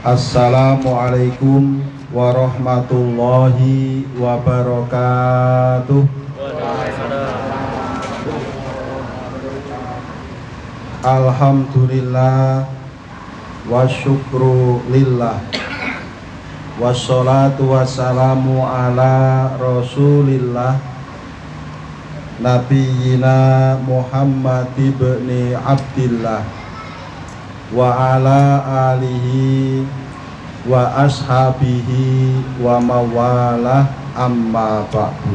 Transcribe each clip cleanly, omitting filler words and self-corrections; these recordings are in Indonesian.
Assalamualaikum warahmatullahi wabarakatuh. Alhamdulillah wa syukru lillah, wassalatu wassalamu ala rasulillah Nabiyyina Muhammad ibni Abdillah wa ala alihi wa ashabihi wa mawalah, amma ba'du.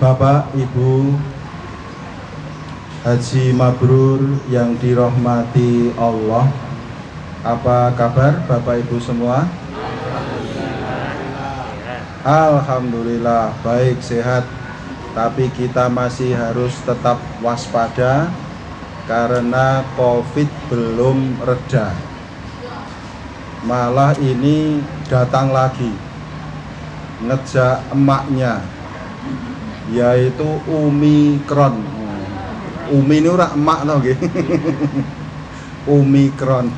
Bapak, Ibu, Haji Mabrur yang dirahmati Allah, apa kabar Bapak Ibu semua? Alhamdulillah baik, sehat. Tapi kita masih harus tetap waspada karena COVID belum reda. Malah ini datang lagi, ngejak emaknya, yaitu Omikron. Umi ini ora emak no nggih. Omikron.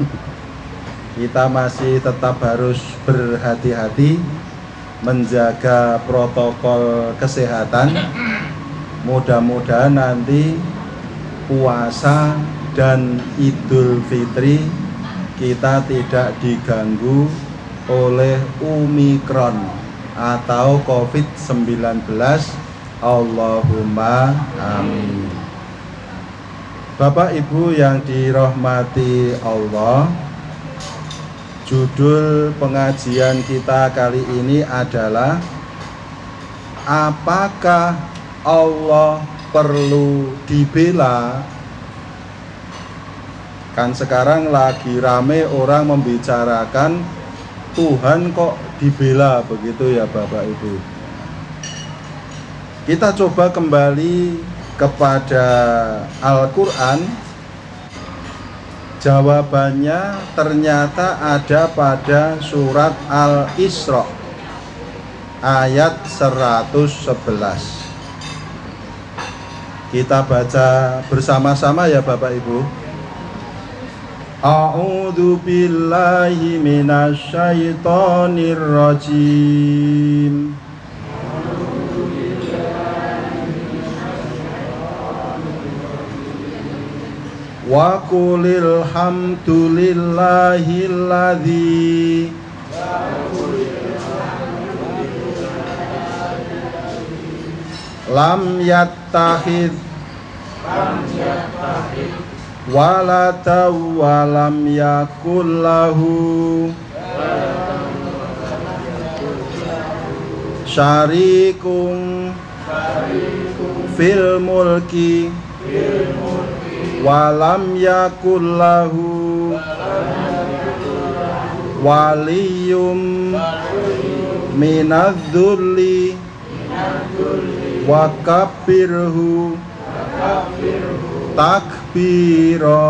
Kita masih tetap harus berhati-hati, menjaga protokol kesehatan. Mudah-mudahan nanti puasa dan Idul Fitri kita tidak diganggu oleh Omikron atau COVID-19. Allahumma amin. Bapak Ibu yang dirahmati Allah, judul pengajian kita kali ini adalah apakah Allah perlu dibela? Kan sekarang lagi rame orang membicarakan Tuhan kok dibela begitu ya Bapak Ibu. Kita coba kembali kepada Al-Quran. Jawabannya ternyata ada pada surat Al-Isra ayat 111. Kita baca bersama-sama ya Bapak Ibu. A'udzu billahi minasyaitonir rajim. Wa qulil hamdulillahilladzi lam yattakhid walada wa lam yakul lahu syarikum fil mulki wa lam yakul lahu waliyum minadz-dzulli wa kabbirhu takbira.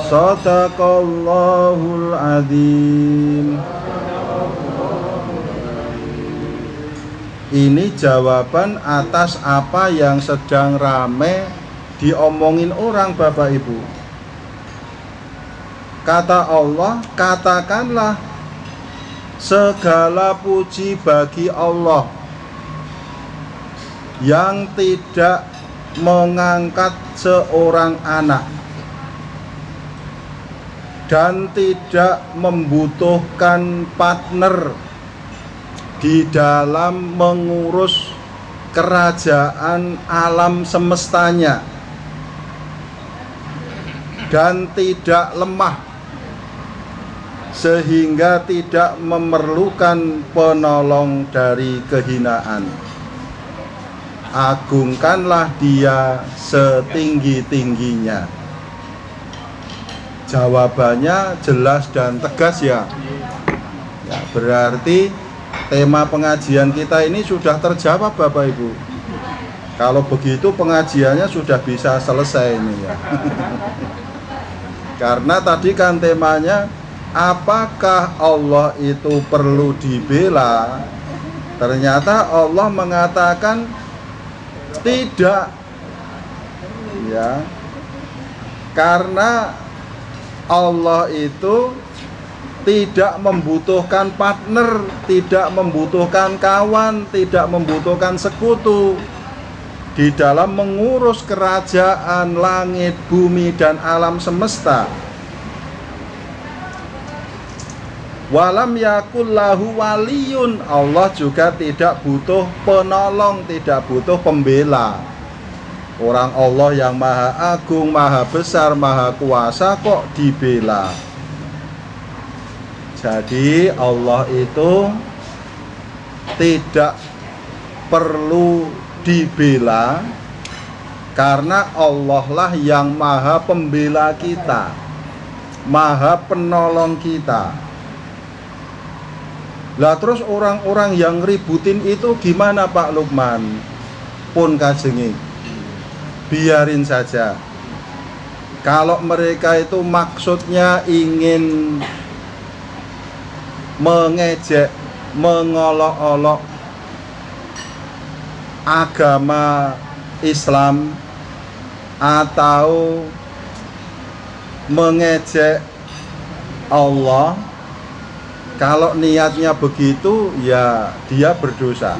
Shadaqallahul azim. Ini jawaban atas apa yang sedang rame diomongin orang Bapak Ibu. Kata Allah, katakanlah segala puji bagi Allah yang tidak mengangkat seorang anak dan tidak membutuhkan partner di dalam mengurus kerajaan alam semestanya, dan tidak lemah sehingga tidak memerlukan penolong dari kehinaan. Agungkanlah Dia setinggi-tingginya. Jawabannya jelas dan tegas ya. Ya, berarti tema pengajian kita ini sudah terjawab Bapak Ibu. Kalau begitu pengajiannya sudah bisa selesai ini ya. Karena tadi kan temanya apakah Allah itu perlu dibela? Ternyata Allah mengatakan tidak, ya, karena Allah itu tidak membutuhkan partner, tidak membutuhkan kawan, tidak membutuhkan sekutu di dalam mengurus kerajaan langit, bumi, dan alam semesta. Walam yakul lahu waliyun, Allah juga tidak butuh penolong, tidak butuh pembela. Orang Allah yang maha agung, maha besar, maha kuasa kok dibela. Jadi Allah itu tidak perlu dibela, karena Allah lah yang maha pembela kita, maha penolong kita. Lah terus orang-orang yang ributin itu gimana Pak Lukman? Pun kajengi, biarin saja. Kalau mereka itu maksudnya ingin mengejek, mengolok-olok agama Islam atau mengejek Allah, kalau niatnya begitu ya dia berdosa.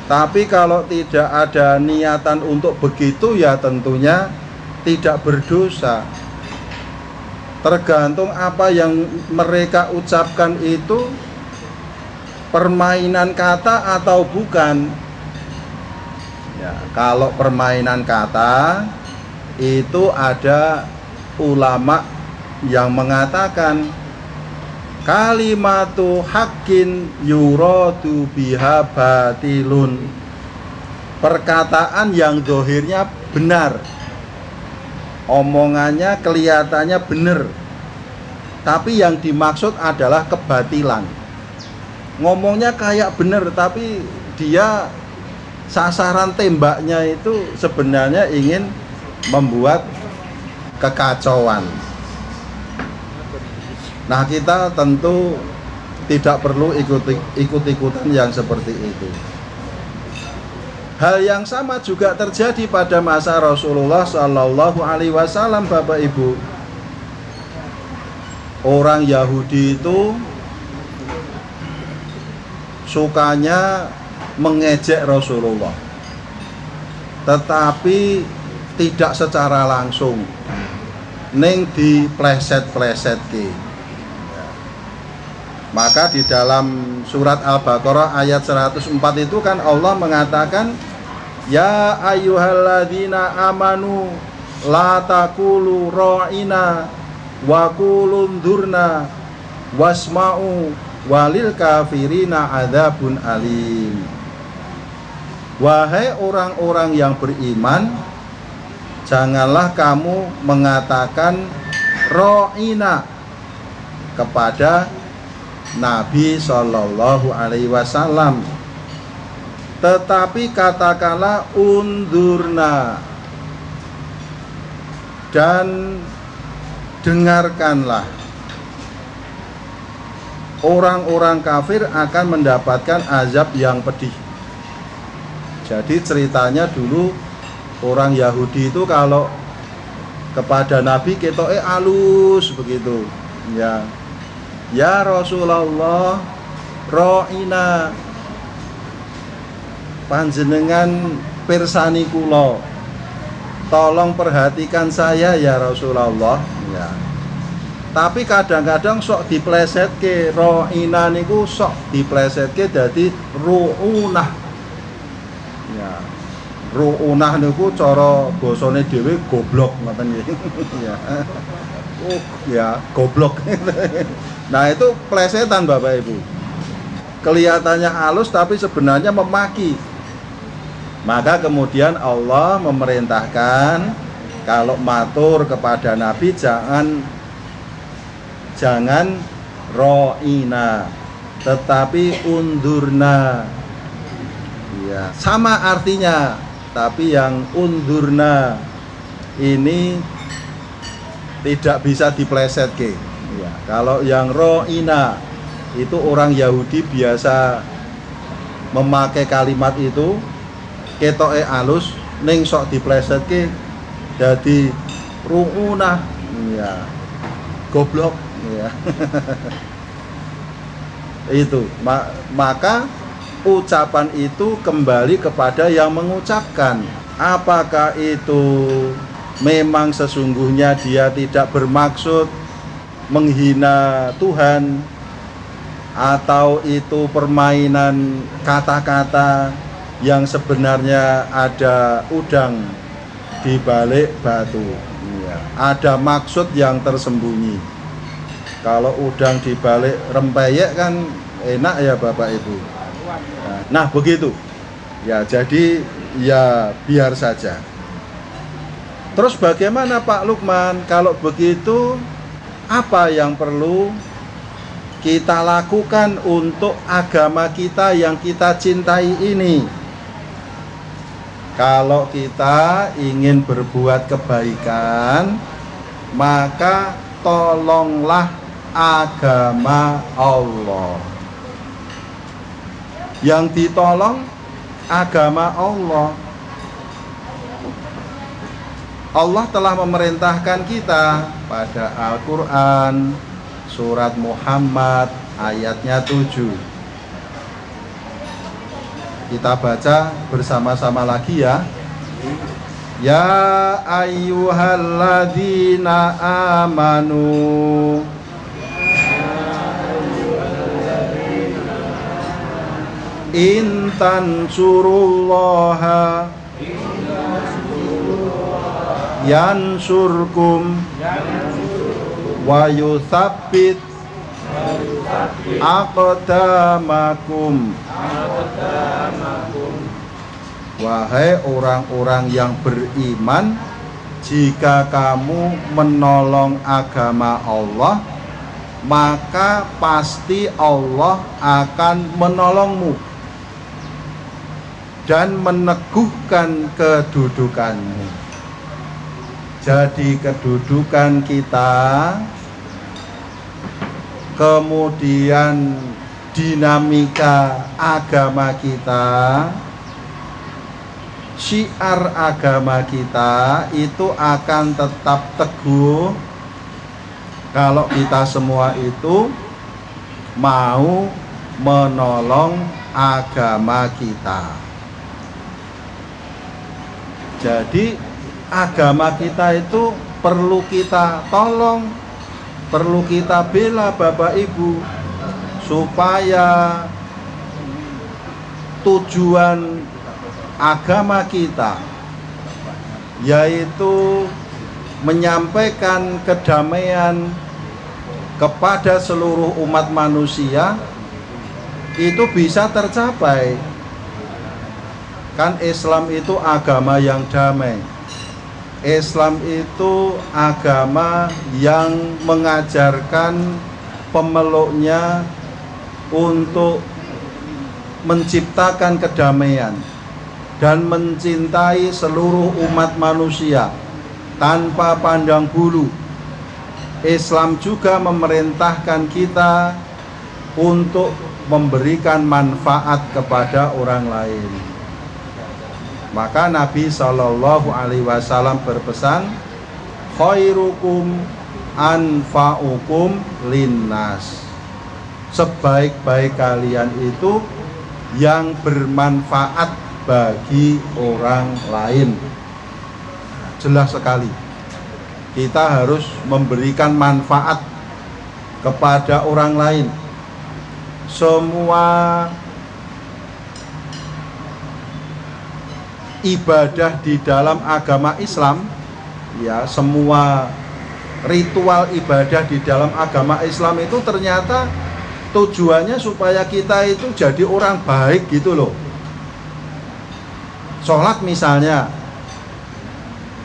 Tapi kalau tidak ada niatan untuk begitu ya tentunya tidak berdosa. Tergantung apa yang mereka ucapkan itu permainan kata atau bukan. Ya, kalau permainan kata itu ada ulama yang mengatakan kalimatu haqqin yuradu biha batilun. Perkataan yang zahirnya benar, omongannya kelihatannya benar, tapi yang dimaksud adalah kebatilan. Ngomongnya kayak benar, tapi dia sasaran tembaknya itu sebenarnya ingin membuat kekacauan. Nah, kita tentu tidak perlu ikut-ikutan yang seperti itu. Hal yang sama juga terjadi pada masa Rasulullah Shallallahu Alaihi Wasallam, Bapak Ibu. Orang Yahudi itu sukanya mengejek Rasulullah, tetapi tidak secara langsung, ning dipleset-pleset ki. Maka di dalam surat Al-Baqarah ayat 104 itu kan Allah mengatakan, ya ayyuhalladzina amanu la taqulu ra'ina wa qulu dzurna wasma'u walil kafirina adzabun alim. Wahai orang-orang yang beriman, janganlah kamu mengatakan ra'ina kepada Nabi Shallallahu Alaihi Wasallam, tetapi katakanlah undurna, dan dengarkanlah. Orang-orang kafir akan mendapatkan azab yang pedih. Jadi ceritanya dulu orang Yahudi itu kalau kepada Nabi ketoke alus begitu, ya. Ya Rasulullah, ro'ina, panjenengan pirsani kula, tolong perhatikan saya ya Rasulullah, ya. Tapi kadang-kadang sok diplesetke, ro'ina niku sok diplesetke dadi ru'unah, ya. Ru'unah niku cara basane dhewe goblok ngoten nggih. Ya. Oh, ya goblok. Nah, itu plesetan Bapak Ibu. Kelihatannya halus tapi sebenarnya memaki. Maka kemudian Allah memerintahkan kalau matur kepada Nabi jangan ro'ina, tetapi undurna. Ya, sama artinya, tapi yang undurna ini tidak bisa diplesetke. Ya, kalau yang ro'ina itu orang Yahudi biasa memakai kalimat itu ketoke alus ning sok diplesetke dadi ru'unah. Ya. goblok ya. Itu maka ucapan itu kembali kepada yang mengucapkan. Apakah itu memang sesungguhnya dia tidak bermaksud menghina Tuhan, atau itu permainan kata-kata yang sebenarnya ada udang di balik batu ya, ada maksud yang tersembunyi. Kalau udang di balik rempeyek kan enak ya Bapak Ibu. Nah begitu ya, jadi ya biar saja. Terus bagaimana Pak Lukman? Kalau begitu apa yang perlu kita lakukan untuk agama kita yang kita cintai ini? Kalau kita ingin berbuat kebaikan, maka tolonglah agama Allah. Yang ditolong agama Allah. Allah telah memerintahkan kita pada Al-Quran surat Muhammad ayatnya 7. Kita baca bersama-sama lagi ya. Ya ayyuhalladzina amanu in tansurullaha yansurkum wa yutsabbit aqdamakum. Wahai orang-orang yang beriman, jika kamu menolong agama Allah, maka pasti Allah akan menolongmu dan meneguhkan kedudukanmu. Jadi kedudukan kita, kemudian dinamika agama kita, syiar agama kita itu akan tetap teguh kalau kita semua itu mau menolong agama kita. Jadi agama kita itu perlu kita tolong, perlu kita bela Bapak Ibu, supaya tujuan agama kita yaitu menyampaikan kedamaian kepada seluruh umat manusia itu bisa tercapai. Kan Islam itu agama yang damai. Islam itu agama yang mengajarkan pemeluknya untuk menciptakan kedamaian dan mencintai seluruh umat manusia tanpa pandang bulu. Islam juga memerintahkan kita untuk memberikan manfaat kepada orang lain. Maka Nabi SAW berpesan, khairukum anfa'ukum linnas. Sebaik-baik kalian itu yang bermanfaat bagi orang lain. Jelas sekali, kita harus memberikan manfaat kepada orang lain. Semua ibadah di dalam agama Islam, ya, semua ritual ibadah di dalam agama Islam itu ternyata tujuannya supaya kita itu jadi orang baik gitu loh. Sholat misalnya,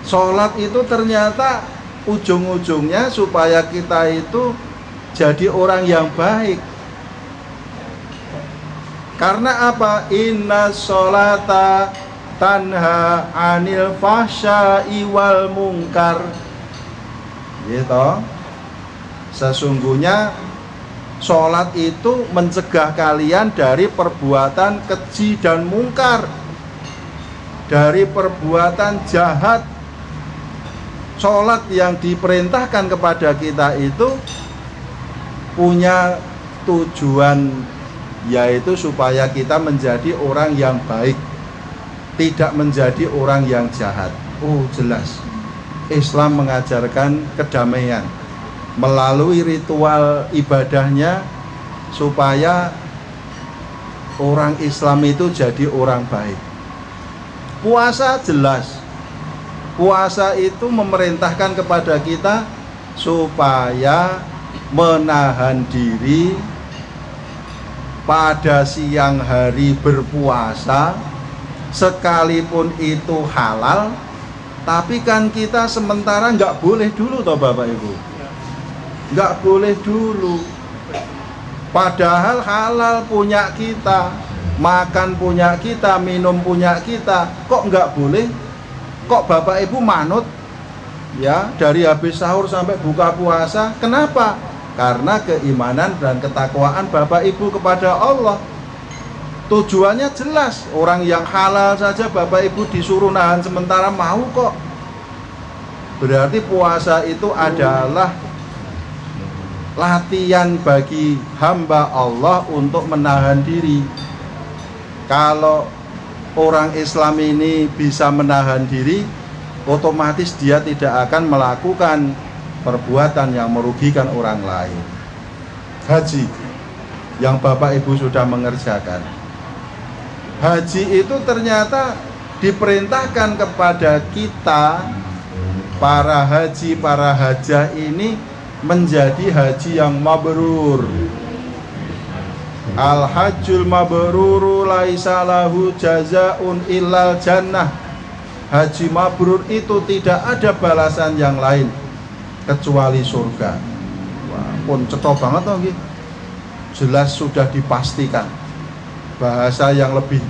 sholat itu ternyata ujung-ujungnya supaya kita itu jadi orang yang baik. Karena apa? Inna sholata tanha anil fahsya'i wal munkar. Gitu. Sesungguhnya sholat itu mencegah kalian dari perbuatan keji dan mungkar, dari perbuatan jahat. sholat yang diperintahkan kepada kita itu punya tujuan, yaitu supaya kita menjadi orang yang baik, tidak menjadi orang yang jahat. Oh jelas, Islam mengajarkan kedamaian melalui ritual ibadahnya, supaya orang Islam itu jadi orang baik. Puasa jelas, puasa itu memerintahkan kepada kita supaya menahan diri pada siang hari berpuasa, sekalipun itu halal. Tapi kan kita sementara nggak boleh dulu toh Bapak Ibu, nggak boleh dulu. Padahal halal punya kita, makan punya kita, minum punya kita, kok nggak boleh? Kok Bapak Ibu manut ya dari habis sahur sampai buka puasa? Kenapa? Karena keimanan dan ketakwaan Bapak Ibu kepada Allah. Tujuannya jelas, orang yang halal saja Bapak Ibu disuruh nahan sementara mau kok. Berarti puasa itu adalah latihan bagi hamba Allah untuk menahan diri. Kalau orang Islam ini bisa menahan diri, otomatis dia tidak akan melakukan perbuatan yang merugikan orang lain. Haji yang Bapak Ibu sudah mengerjakan, haji itu ternyata diperintahkan kepada kita, para haji, para hajah ini menjadi haji yang mabrur. Al-hajjul mabruru laisa lahu jazaun illal jannah. Haji mabrur itu tidak ada balasan yang lain kecuali surga. Wah, pun cetok banget toh nggih. Jelas sudah dipastikan. Bahasa yang lebih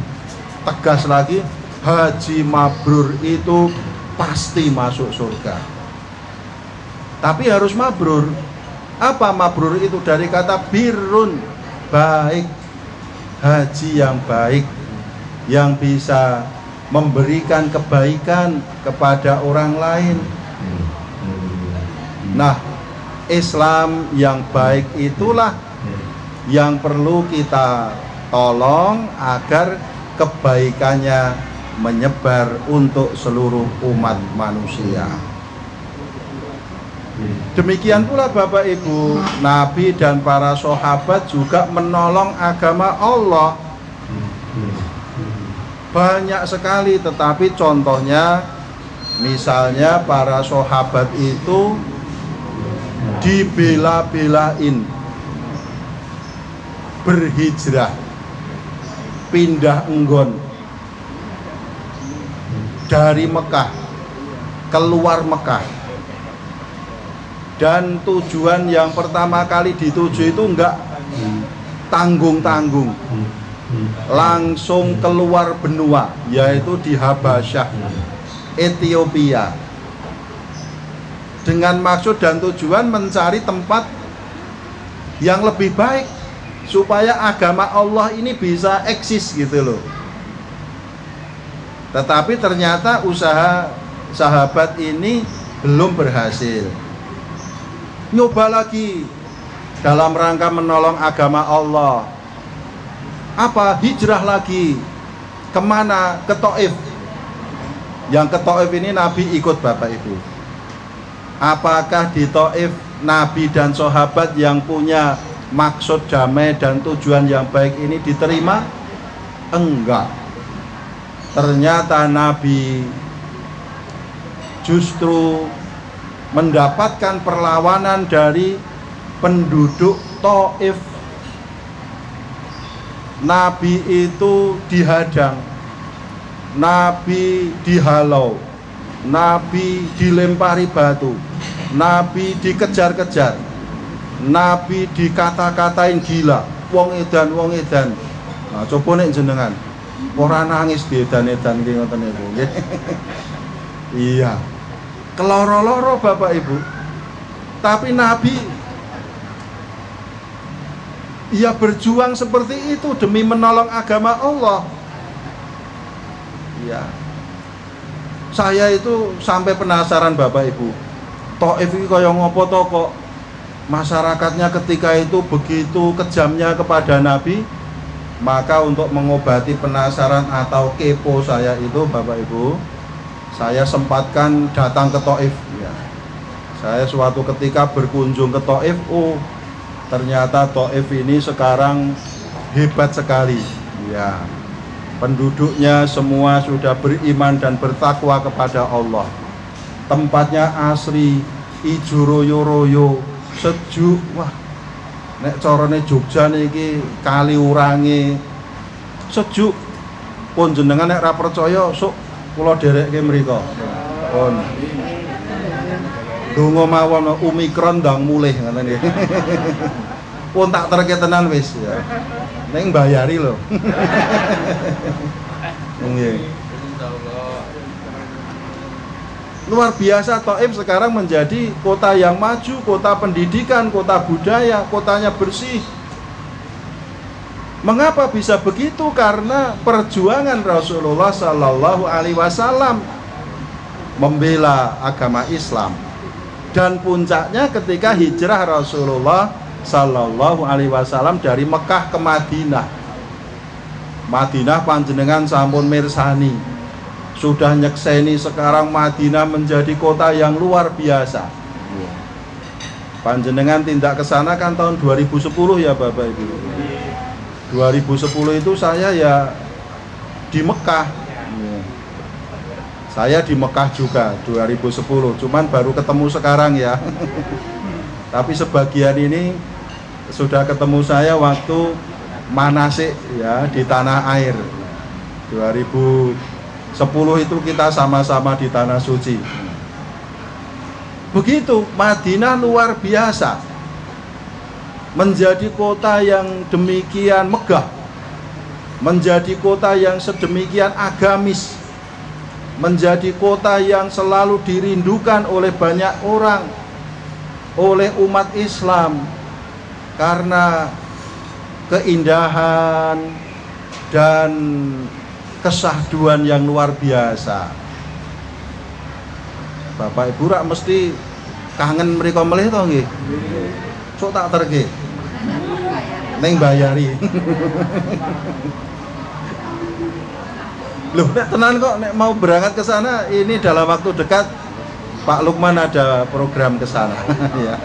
tegas lagi, haji mabrur itu pasti masuk surga. Tapi harus mabrur. Apa mabrur itu? Dari kata birrun, baik. Haji yang baik, yang bisa memberikan kebaikan kepada orang lain. Nah, Islam yang baik itulah yang perlu kita tolong agar kebaikannya menyebar untuk seluruh umat manusia. Demikian pula Bapak Ibu, Nabi dan para sahabat juga menolong agama Allah banyak sekali. Tetapi contohnya, misalnya para sahabat itu dibela-belain berhijrah, pindah enggon dari Mekah, keluar Mekah. Dan tujuan yang pertama kali dituju itu enggak tanggung-tanggung, langsung keluar benua, yaitu di Habasyah, Ethiopia, dengan maksud dan tujuan mencari tempat yang lebih baik supaya agama Allah ini bisa eksis gitu loh. Tetapi ternyata usaha sahabat ini belum berhasil. Nyoba lagi dalam rangka menolong agama Allah. Apa? Hijrah lagi. Kemana? Ke Taif. Yang ke Taif ini Nabi ikut Bapak Ibu. Apakah di Taif Nabi dan sahabat yang punya maksud damai dan tujuan yang baik ini diterima? Enggak. Ternyata Nabi justru mendapatkan perlawanan dari penduduk Taif. Nabi itu dihadang, Nabi dihalau, Nabi dilempari batu, Nabi dikejar-kejar, Nabi dikata-katain gila, wong edan, wong edan. Nah, coba nek jenengan ora nangis diedan-edan ki ngoten niku nggih. Iya. Keloro-loro Bapak Ibu. Tapi Nabi ia berjuang seperti itu demi menolong agama Allah. Ya. Saya itu sampai penasaran Bapak Ibu, Taif iki kaya ngopo to kok masyarakatnya ketika itu begitu kejamnya kepada Nabi. Maka untuk mengobati penasaran atau kepo saya itu Bapak Ibu, saya sempatkan datang ke Taif ya. Saya suatu ketika berkunjung ke Taif, ternyata Taif ini sekarang hebat sekali ya. Penduduknya semua sudah beriman dan bertakwa kepada Allah. Tempatnya asri, ijo royo-royo, sejuk. Wah, nek carane Jogja niki kali urange sejuk. Pun jenengan nek ra percaya sok kula dherekke mriko. Pun donga mawon Omikron ndang mulih ngoten niki. Pun tak terke tenan wis ya. Ning bayari lho. Nggih. Luar biasa, Taif sekarang menjadi kota yang maju, kota pendidikan, kota budaya, kotanya bersih. Mengapa bisa begitu? Karena perjuangan Rasulullah Sallallahu Alaihi Wasallam membela agama Islam. Dan puncaknya ketika hijrah Rasulullah Sallallahu Alaihi Wasallam dari Mekah ke Madinah. Madinah panjenengan sampun mirsani, sudah nyekseni sekarang Madinah menjadi kota yang luar biasa. Panjenengan tindak ke sana kan tahun 2010 ya Bapak Ibu. 2010 itu saya ya di Mekah. Saya di Mekah juga 2010, cuman baru ketemu sekarang ya. Tapi sebagian ini sudah ketemu saya waktu manasik ya di tanah air. 2010 itu kita sama-sama di tanah suci. Begitu, Madinah luar biasa. Menjadi kota yang demikian megah. Menjadi kota yang sedemikian agamis. Menjadi kota yang selalu dirindukan oleh banyak orang, oleh umat Islam, karena keindahan dan kesahduan yang luar biasa. Bapak Ibu rak mesti kangen mriko melih to nggih. Sok tak terke. Ning bayari. Loh, nek tenan kok nek mau berangkat ke sana ini dalam waktu dekat Pak Lukman ada program ke sana ya.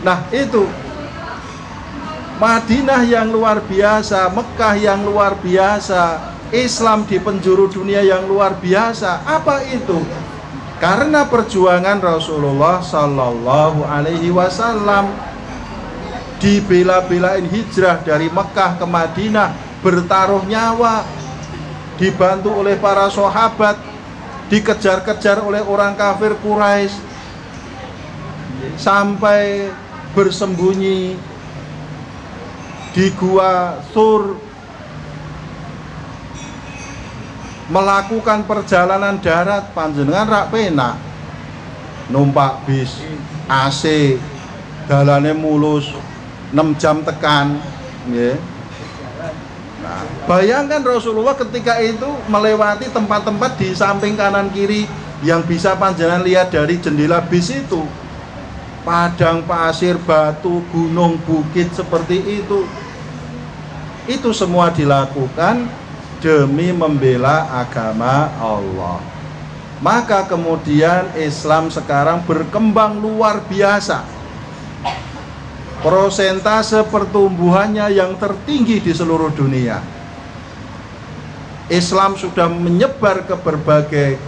Nah, itu Madinah yang luar biasa, Mekah yang luar biasa, Islam di penjuru dunia yang luar biasa. Apa itu? Karena perjuangan Rasulullah Sallallahu Alaihi Wasallam, dibela-belain hijrah dari Mekah ke Madinah, bertaruh nyawa, dibantu oleh para sahabat, dikejar-kejar oleh orang kafir Quraisy, sampai bersembunyi di gua Thur, melakukan perjalanan darat. Panjenengan rak penak numpak bis AC, dalane mulus 6 jam tekan nggih. Nah, bayangkan Rasulullah ketika itu melewati tempat-tempat di samping kanan kiri yang bisa panjenengan lihat dari jendela bis itu. Padang pasir, batu, gunung, bukit seperti itu. Itu semua dilakukan demi membela agama Allah. Maka kemudian Islam sekarang berkembang luar biasa. Persentase pertumbuhannya yang tertinggi di seluruh dunia. Islam sudah menyebar ke berbagai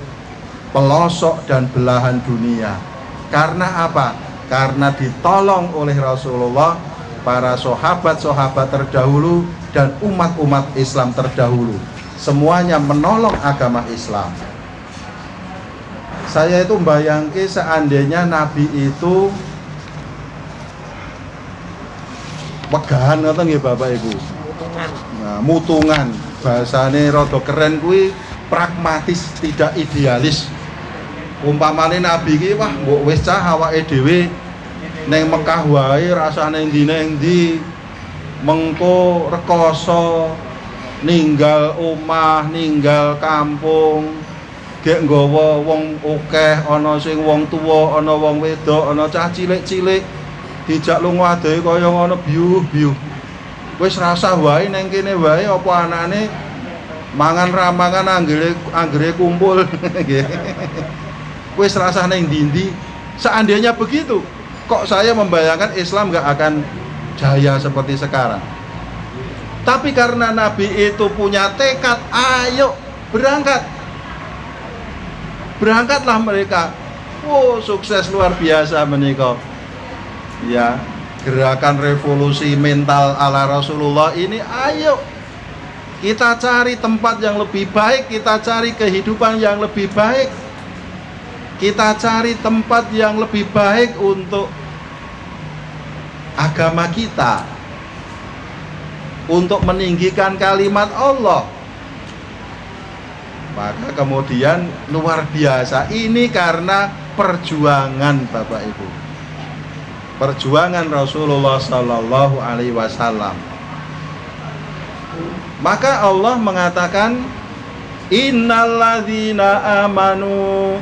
pelosok dan belahan dunia. Karena apa? Karena ditolong oleh Rasulullah, para sahabat-sahabat terdahulu, dan umat-umat Islam terdahulu. Semuanya menolong agama Islam. Saya itu membayangkan seandainya Nabi itu wegahan ngoten nggih Bapak Ibu. Nah, mutungan, bahasane rada keren kuwi pragmatis, tidak idealis. Umpamane Nabi iki wah mbok wis cah awake dhewe ning Mekah wae rasane endi-endi, mengko rekoso ninggal omah, ninggal kampung, gek nggawa wong akeh, ana sing wong tuwa, ana wong wedok, ana cah cilik-cilik dijak lunga adohe kaya ngono biuh-biuh. Wis rasah wae ning kene wae apa anane mangan ramangan anggere kumpul. Wis rasah ning ndi-ndi. Seandainya begitu, kok saya membayangkan Islam nggak akan jaya seperti sekarang. Tapi karena Nabi itu punya tekad, ayo berangkat. Berangkatlah mereka. Oh, sukses luar biasa menika. Ya, gerakan revolusi mental ala Rasulullah ini, ayo kita cari tempat yang lebih baik, kita cari kehidupan yang lebih baik, kita cari tempat yang lebih baik untuk agama kita, untuk meninggikan kalimat Allah. Maka kemudian luar biasa, ini karena perjuangan Bapak Ibu, perjuangan Rasulullah Sallallahu Alaihi Wasallam. Maka Allah mengatakan, innalladzina amanu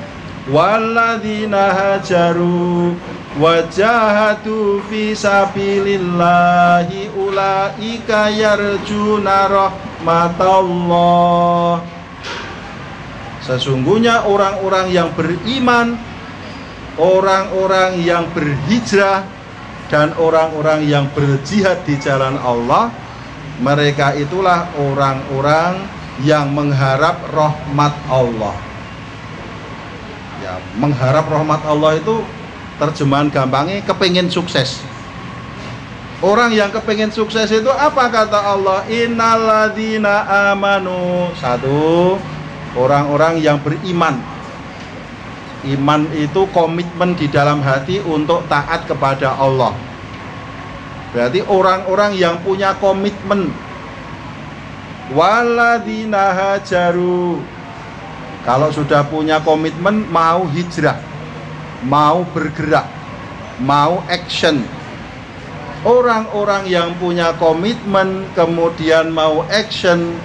walladzina hajaru wajahadu fi sabilillahi ulaika yarjuna rahmatallah. Sesungguhnya orang-orang yang beriman, orang-orang yang berhijrah, dan orang-orang yang berjihad di jalan Allah, mereka itulah orang-orang yang mengharap rahmat Allah. Ya, mengharap rahmat Allah itu terjemahan gampangnya kepingin sukses. Orang yang kepingin sukses itu apa kata Allah? Innalladzina amanu. Satu, orang-orang yang beriman. Iman itu komitmen di dalam hati untuk taat kepada Allah. Berarti orang-orang yang punya komitmen. Walladzina hajaru. Kalau sudah punya komitmen, mau hijrah, mau bergerak, mau action. Orang-orang yang punya komitmen kemudian mau action,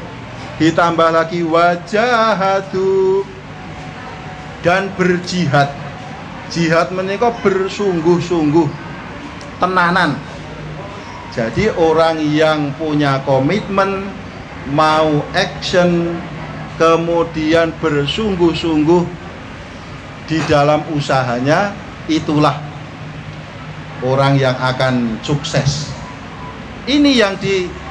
ditambah lagi wajahadu, dan berjihad. Jihad menika bersungguh-sungguh, tenanan. Jadi orang yang punya komitmen, mau action, kemudian bersungguh-sungguh di dalam usahanya, itulah orang yang akan sukses. Ini yang dilakukan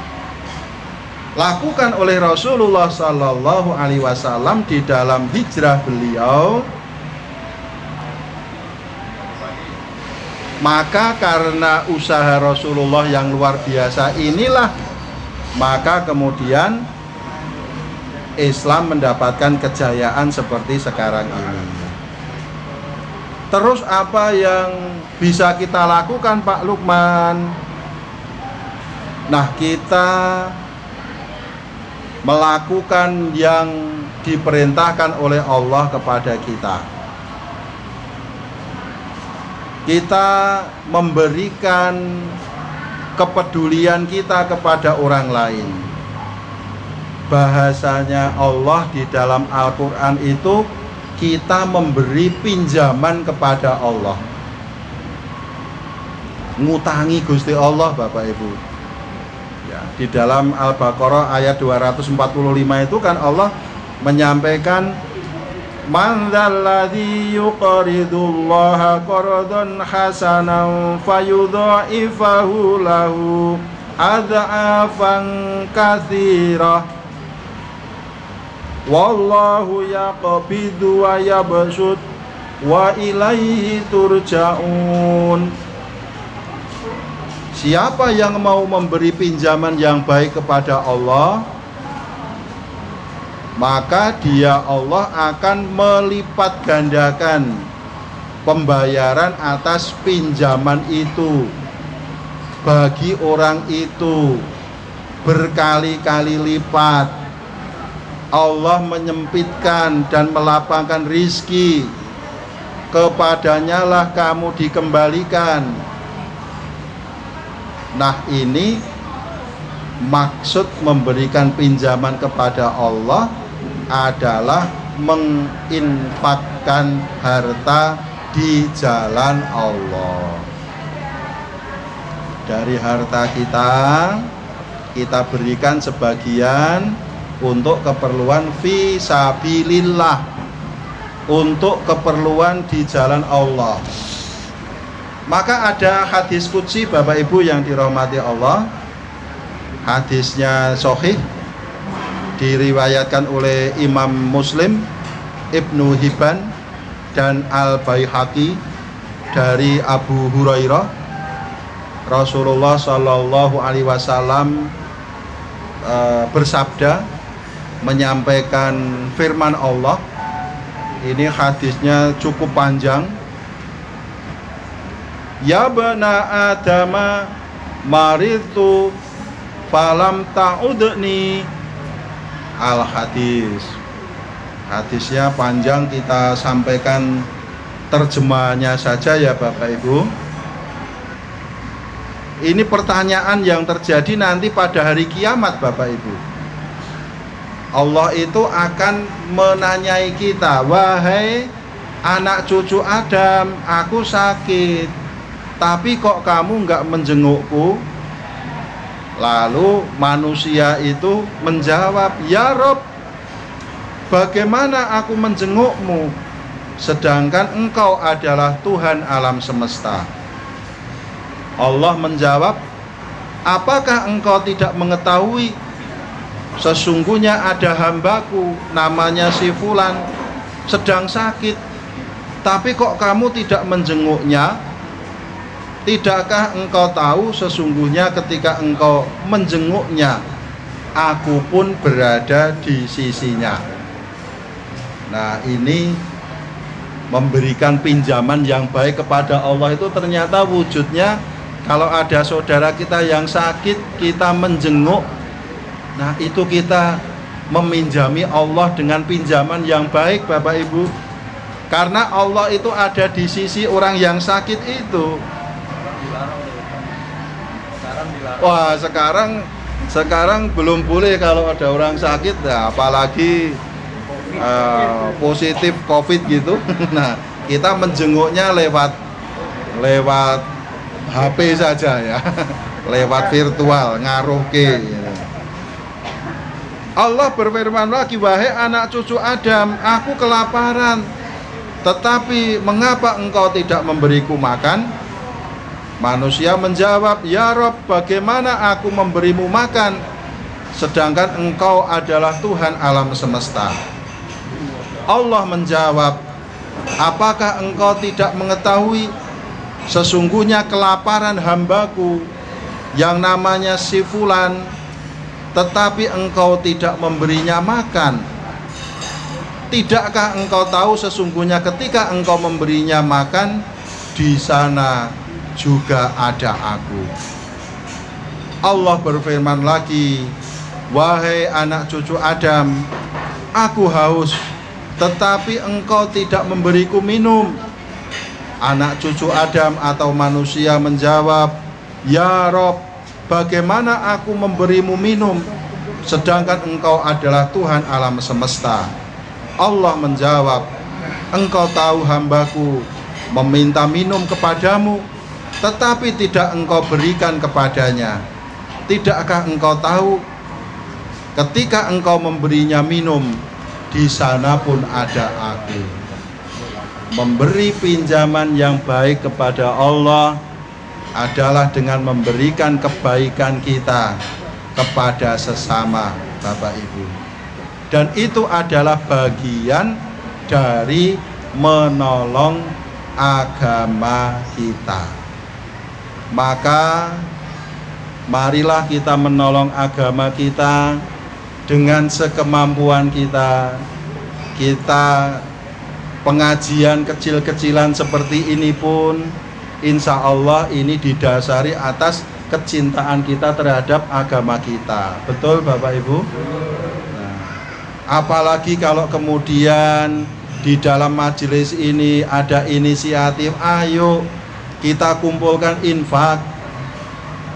oleh Rasulullah Sallallahu Alaihi Wasallam di dalam hijrah beliau. Maka karena usaha Rasulullah yang luar biasa inilah, maka kemudian Islam mendapatkan kejayaan seperti sekarang ini. Terus apa yang bisa kita lakukan Pak Lukman? Nah, kita melakukan yang diperintahkan oleh Allah kepada kita. Kita memberikan kepedulian kita kepada orang lain. Bahasanya Allah di dalam Al-Quran itu, kita memberi pinjaman kepada Allah. Ngutangi Gusti Allah Bapak Ibu. Ya, di dalam Al-Baqarah ayat 245 itu kan Allah menyampaikan, man dzalladzi yuqridullaha qardan hasanan fayudha'ifahu lahu ad'afan katsirah wallahu yaqbidu wa yabsut wa ilaihi turja'un. Siapa yang mau memberi pinjaman yang baik kepada Allah, maka dia Allah akan melipat gandakan pembayaran atas pinjaman itu bagi orang itu berkali-kali lipat. Allah menyempitkan dan melapangkan rizki, kepadanya lah kamu dikembalikan. Nah, ini maksud memberikan pinjaman kepada Allah adalah menginfakkan harta di jalan Allah. Dari harta kita berikan sebagian untuk keperluan fisabilillah, untuk keperluan di jalan Allah. Maka ada hadis qudsi Bapak Ibu yang dirahmati Allah. Hadisnya sahih, diriwayatkan oleh Imam Muslim, Ibnu Hibban dan Al-Baihaqi dari Abu Hurairah. Rasulullah Shallallahu Alaihi Wasallam bersabda, menyampaikan firman Allah. Ini hadisnya cukup panjang. Ya bana adama maritu falam ta'udni al hadis. Hadisnya panjang, kita sampaikan terjemahannya saja ya Bapak Ibu. Ini pertanyaan yang terjadi nanti pada hari kiamat Bapak Ibu. Allah itu akan menanyai kita, wahai anak cucu Adam, aku sakit, tapi kok kamu nggak menjengukku? Lalu manusia itu menjawab, ya Rob, bagaimana aku menjengukmu sedangkan engkau adalah Tuhan alam semesta? Allah menjawab, apakah engkau tidak mengetahui sesungguhnya ada hambaku namanya si Fulan sedang sakit, tapi kok kamu tidak menjenguknya? Tidakkah engkau tahu sesungguhnya ketika engkau menjenguknya, aku pun berada di sisinya. Nah, ini memberikan pinjaman yang baik kepada Allah itu ternyata wujudnya, kalau ada saudara kita yang sakit, kita menjenguk. Nah, itu kita meminjami Allah dengan pinjaman yang baik Bapak Ibu. Karena Allah itu ada di sisi orang yang sakit itu. Wah, sekarang belum boleh kalau ada orang sakit, ya, apalagi positif COVID gitu. Nah, kita menjenguknya lewat HP saja ya, lewat virtual, ngaruhke. Allah berfirman lagi, wahai anak cucu Adam, aku kelaparan, tetapi mengapa engkau tidak memberiku makan? Manusia menjawab, ya Rob, bagaimana aku memberimu makan sedangkan engkau adalah Tuhan alam semesta? Allah menjawab, apakah engkau tidak mengetahui sesungguhnya kelaparan hambaku yang namanya si Fulan, tetapi engkau tidak memberinya makan? Tidakkah engkau tahu sesungguhnya ketika engkau memberinya makan, di sana juga ada aku? Allah berfirman lagi, wahai anak cucu Adam, aku haus, tetapi engkau tidak memberiku minum. Anak cucu Adam atau manusia menjawab, ya Rob, bagaimana aku memberimu minum sedangkan engkau adalah Tuhan alam semesta? Allah menjawab, engkau tahu hambaku meminta minum kepadamu, tetapi tidak engkau berikan kepadanya. Tidakkah engkau tahu ketika engkau memberinya minum, di sana pun ada aku? Memberi pinjaman yang baik kepada Allah adalah dengan memberikan kebaikan kita kepada sesama Bapak Ibu. Dan itu adalah bagian dari menolong agama kita. Maka marilah kita menolong agama kita dengan sekemampuan kita. Kita pengajian kecil-kecilan seperti ini pun insya Allah ini didasari atas kecintaan kita terhadap agama kita. Betul Bapak Ibu? Nah, apalagi kalau kemudian di dalam majelis ini ada inisiatif, ayo kita kumpulkan infak,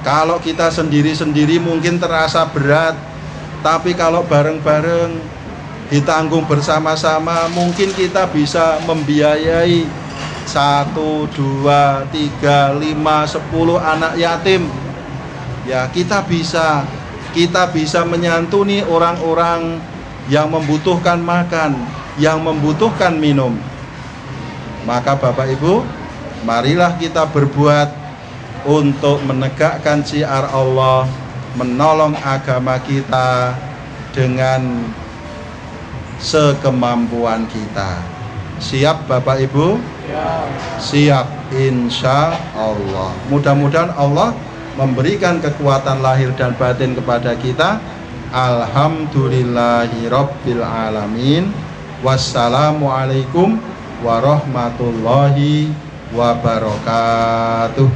Kalau kita sendiri-sendiri mungkin terasa berat, tapi kalau bareng-bareng ditanggung bersama-sama, mungkin kita bisa membiayai 1, 2, 3, 5, 10 anak yatim. Ya, kita bisa menyantuni orang-orang yang membutuhkan makan, yang membutuhkan minum. Maka Bapak Ibu, marilah kita berbuat untuk menegakkan syiar Allah, menolong agama kita dengan sekemampuan kita. Siap Bapak Ibu? Siap, insya Allah. Mudah-mudahan Allah memberikan kekuatan lahir dan batin kepada kita. Alhamdulillahirabbil alamin. Wassalamualaikum warahmatullahi wabarakatuh.